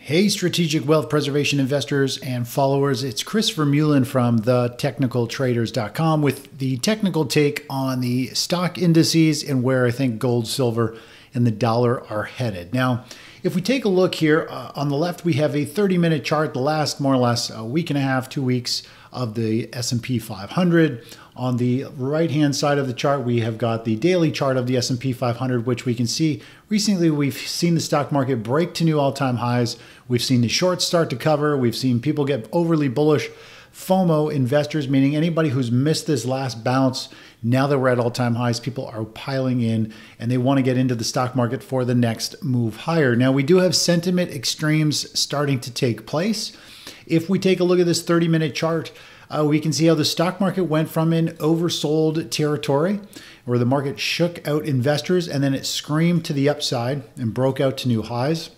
Hey, strategic wealth preservation investors and followers. It's Chris Vermeulen from thetechnicaltraders.com with the technical take on the stock indices and where I think gold, silver, and the dollar are headed. Now, if we take a look here on the left, we have a 30-minute chart, the last more or less a week and a half, 2 weeks of the S&P 500. On the right-hand side of the chart, we have got the daily chart of the S&P 500, which we can see recently we've seen the stock market break to new all-time highs. We've seen the shorts start to cover. We've seen people get overly bullish. FOMO investors, meaning anybody who's missed this last bounce, now that we're at all-time highs, people are piling in and they want to get into the stock market for the next move higher. Now, we do have sentiment extremes starting to take place. If we take a look at this 30-minute chart, we can see how the stock market went from an oversold territory where the market shook out investors and then it screamed to the upside and broke out to new highs.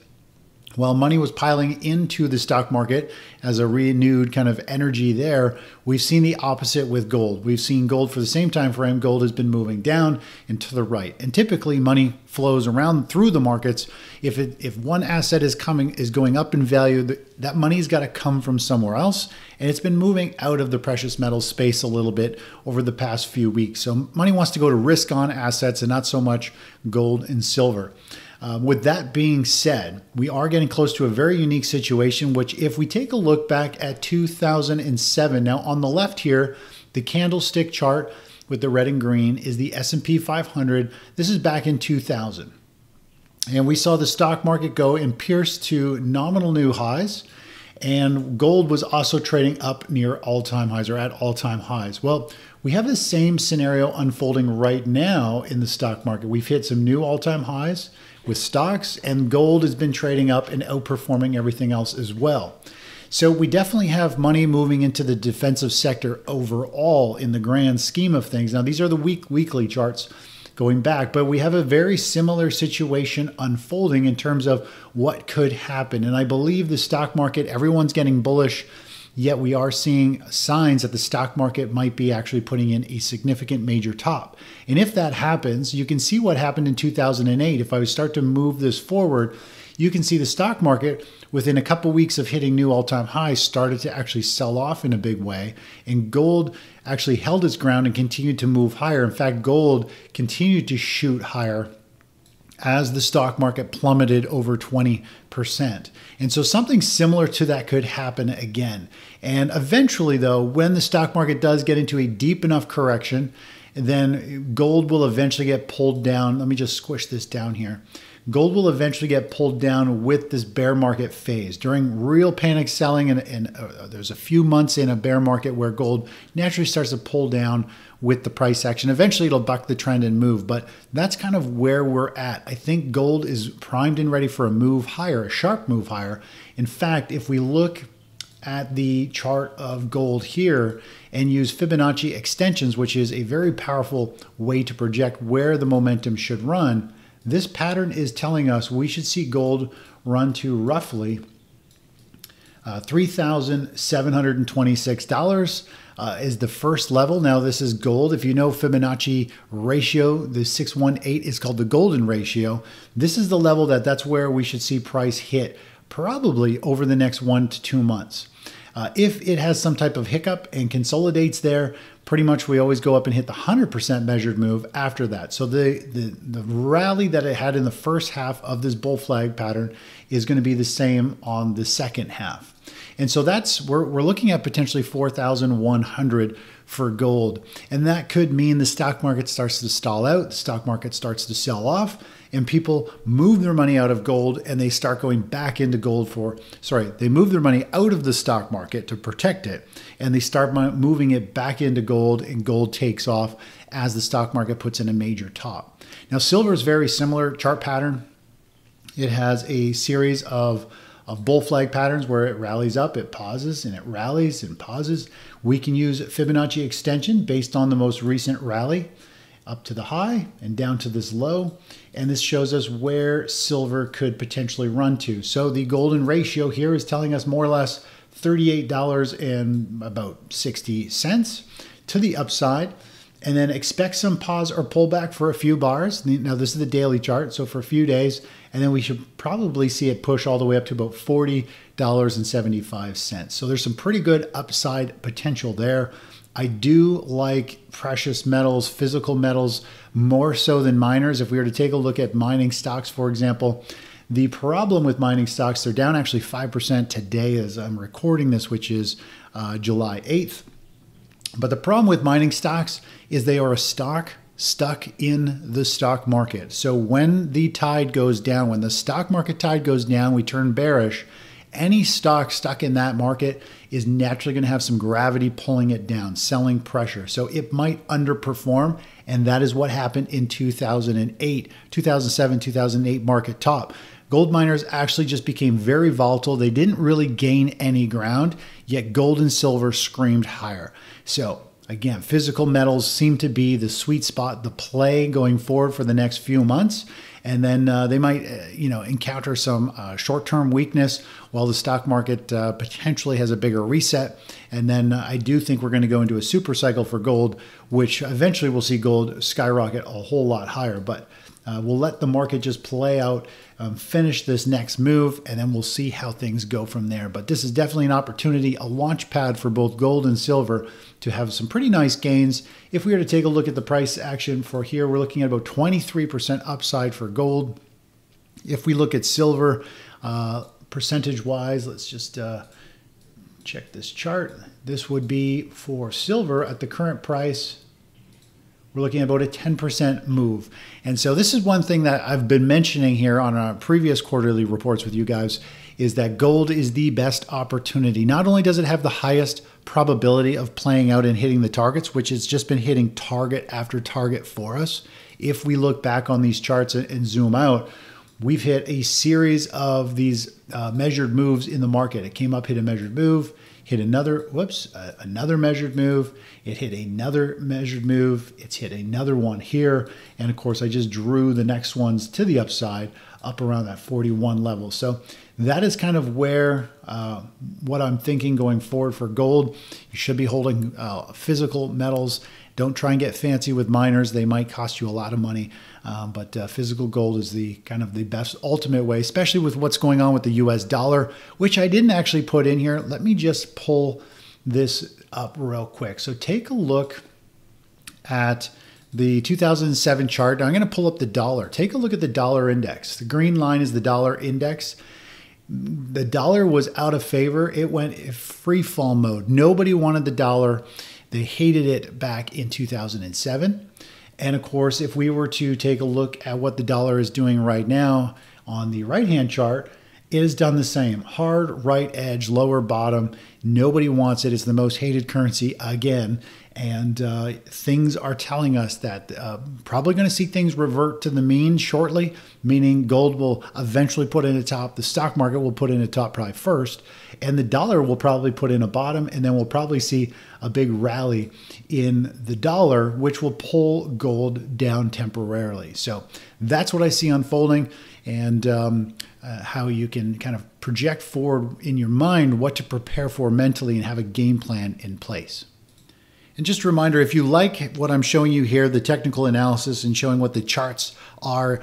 While money was piling into the stock market as a renewed kind of energy there, we've seen the opposite with gold. We've seen gold for the same time frame. Gold has been moving down and to the right. And typically money flows around through the markets. If one asset is going up in value, that money's got to come from somewhere else. And it's been moving out of the precious metals space a little bit over the past few weeks. So money wants to go to risk on assets and not so much gold and silver. With that being said, we are getting close to a very unique situation, which if we take a look back at 2007, now on the left here, the candlestick chart with the red and green is the S&P 500. This is back in 2000. And we saw the stock market go and pierce to nominal new highs. And gold was also trading up near all-time highs or at all-time highs. Well, we have the same scenario unfolding right now in the stock market. We've hit some new all-time highs with stocks, and gold has been trading up and outperforming everything else as well. So we definitely have money moving into the defensive sector overall in the grand scheme of things. Now, these are the weekly charts going back, but we have a very similar situation unfolding in terms of what could happen. And I believe the stock market, everyone's getting bullish, yet we are seeing signs that the stock market might be actually putting in a significant major top. And if that happens, you can see what happened in 2008. If I start to move this forward, you can see the stock market within a couple weeks of hitting new all-time highs started to actually sell off in a big way. And gold actually held its ground and continued to move higher. In fact, gold continued to shoot higher as the stock market plummeted over 20%. And so something similar to that could happen again. And eventually, though, when the stock market does get into a deep enough correction, then gold will eventually get pulled down. Let me just squish this down here. Gold will eventually get pulled down with this bear market phase. During real panic selling, and there's a few months in a bear market where gold naturally starts to pull down with the price action. Eventually, it'll buck the trend and move, but that's kind of where we're at. I think gold is primed and ready for a move higher, a sharp move higher. In fact, if we look at the chart of gold here and use Fibonacci extensions, which is a very powerful way to project where the momentum should run, this pattern is telling us we should see gold run to roughly $3,726 is the first level. Now, this is gold. If you know Fibonacci ratio, the 618 is called the golden ratio. This is the level that's where we should see price hit probably over the next 1 to 2 months. If it has some type of hiccup and consolidates there, pretty much we always go up and hit the 100% measured move after that. So the rally that it had in the first half of this bull flag pattern is going to be the same on the second half. And so we're looking at potentially 4,100 for gold. And that could mean the stock market starts to stall out, the stock market starts to sell off, and people move their money out of gold and they start going back into gold they move their money out of the stock market to protect it, and they start moving it back into gold, and gold takes off as the stock market puts in a major top. Now, silver is very similar chart pattern. It has a series of bull flag patterns where it rallies up, it pauses, and it rallies and pauses. We can use Fibonacci extension based on the most recent rally up to the high and down to this low. And this shows us where silver could potentially run to. So the golden ratio here is telling us more or less $38 and about 60 cents to the upside. and then expect some pause or pullback for a few bars. Now, this is the daily chart, so for a few days, and then we should probably see it push all the way up to about $40.75. So there's some pretty good upside potential there. I do like precious metals, physical metals, more so than miners. If we were to take a look at mining stocks, for example, the problem with mining stocks, they're down actually 5% today as I'm recording this, which is July 8th. But the problem with mining stocks is they are a stock stuck in the stock market. So when the tide goes down, when the stock market tide goes down, we turn bearish. Any stock stuck in that market is naturally going to have some gravity pulling it down, selling pressure. So it might underperform, and that is what happened in 2007, 2008 market top. Gold miners actually just became very volatile. They didn't really gain any ground, yet gold and silver screamed higher. So again, physical metals seem to be the sweet spot, the play going forward for the next few months. And then they might, encounter some short-term weakness while the stock market potentially has a bigger reset. And then I do think we're going to go into a super cycle for gold, which eventually we'll see gold skyrocket a whole lot higher. But we'll let the market just play out, finish this next move, and then we'll see how things go from there. But this is definitely an opportunity, a launch pad for both gold and silver to have some pretty nice gains. If we were to take a look at the price action for here, we're looking at about 23% upside for gold. If we look at silver, percentage-wise, let's just check this chart. This would be for silver at the current price. We're looking at about a 10% move. And so this is one thing that I've been mentioning here on our previous quarterly reports with you guys, is that gold is the best opportunity. Not only does it have the highest probability of playing out and hitting the targets, which it's just been hitting target after target for us. If we look back on these charts and zoom out, we've hit a series of these measured moves in the market. It came up, hit a measured move, hit another, another measured move. It hit another measured move. It's hit another one here. And of course, I just drew the next ones to the upside up around that 41 level. So that is kind of where what I'm thinking going forward for gold. You should be holding physical metals. Don't try and get fancy with miners. They might cost you a lot of money. But physical gold is the kind of the best ultimate way, especially with what's going on with the US dollar, which I didn't actually put in here. Let me just pull this up real quick. So take a look at the 2007 chart. Now I'm going to pull up the dollar. Take a look at the dollar index. The green line is the dollar index. The dollar was out of favor. It went free fall mode. Nobody wanted the dollar. They hated it back in 2007. And of course, if we were to take a look at what the dollar is doing right now on the right-hand chart, it has done the same. Hard right edge, lower bottom. Nobody wants it. It's the most hated currency again. And things are telling us that probably going to see things revert to the mean shortly, meaning gold will eventually put in a top. The stock market will put in a top probably first, and the dollar will probably put in a bottom, and then we'll probably see a big rally in the dollar, which will pull gold down temporarily. So that's what I see unfolding, and how you can kind of project forward in your mind what to prepare for mentally and have a game plan in place. And just a reminder, if you like what I'm showing you here, the technical analysis and showing what the charts are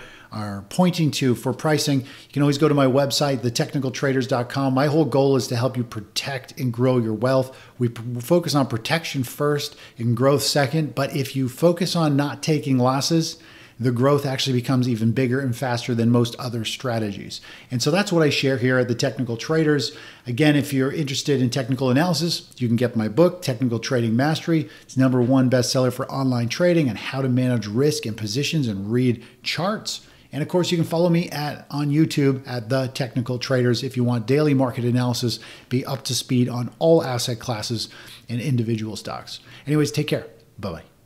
pointing to for pricing, you can always go to my website, thetechnicaltraders.com. My whole goal is to help you protect and grow your wealth. We focus on protection first and growth second. But if you focus on not taking losses, the growth actually becomes even bigger and faster than most other strategies. And so that's what I share here at The Technical Traders. Again, if you're interested in technical analysis, you can get my book, Technical Trading Mastery. It's #1 bestseller for online trading and how to manage risk and positions and read charts. And of course, you can follow me on YouTube at The Technical Traders if you want daily market analysis, be up to speed on all asset classes and individual stocks. Anyways, take care. Bye-bye.